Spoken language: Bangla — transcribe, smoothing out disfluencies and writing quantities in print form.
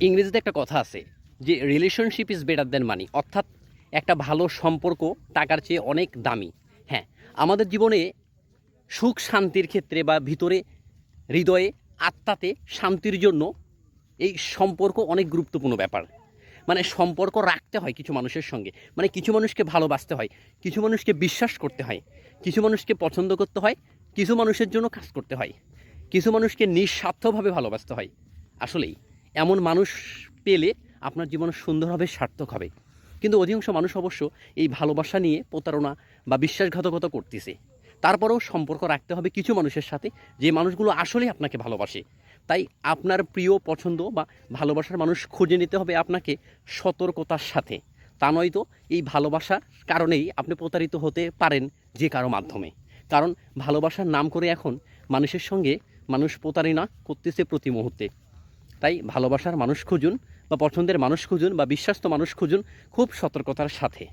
ইংরেজিতে একটা কথা আছে যে রিলেশনশিপ ইজ বেটার দেন মানি, অর্থাৎ একটা ভালো সম্পর্ক টাকার চেয়ে অনেক দামি। হ্যাঁ, আমাদের জীবনে সুখ শান্তির ক্ষেত্রে বা ভিতরে হৃদয়ে আত্মাতে শান্তির জন্য এই সম্পর্ক অনেক গুরুত্বপূর্ণ ব্যাপার। মানে সম্পর্ক রাখতে হয় কিছু মানুষের সঙ্গে, মানে কিছু মানুষকে ভালোবাসতে হয়, কিছু মানুষকে বিশ্বাস করতে হয়, কিছু মানুষকে পছন্দ করতে হয়, কিছু মানুষের জন্য কাজ করতে হয়, কিছু মানুষকে নিঃস্বার্থভাবে ভালোবাসতে হয়। আসলেই এমন মানুষ পেলে আপনার জীবন সুন্দর হবে, সার্থক হবে। কিন্তু অধিকাংশ মানুষ অবশ্য এই ভালোবাসা নিয়ে প্রতারণা বা বিশ্বাসঘাতকতা করতেছে। তারপরেও সম্পর্ক রাখতে হবে কিছু মানুষের সাথে, যে মানুষগুলো আসলেই আপনাকে ভালোবাসে। তাই আপনার প্রিয় পছন্দ বা ভালোবাসার মানুষ খুঁজে নিতে হবে আপনাকে সতর্কতার সাথে। তা নয়তো এই ভালোবাসার কারণেই আপনি প্রতারিত হতে পারেন যে কারো মাধ্যমে। কারণ ভালোবাসার নাম করে এখন মানুষের সঙ্গে মানুষ প্রতারণা করতেছে প্রতি মুহূর্তে। তাই ভালোবাসার মানুষ খুঁজুন বা পছন্দের মানুষ খুঁজুন বা বিশ্বাস্ত মানুষ খুঁজুন খুব সতর্কতার সাথে।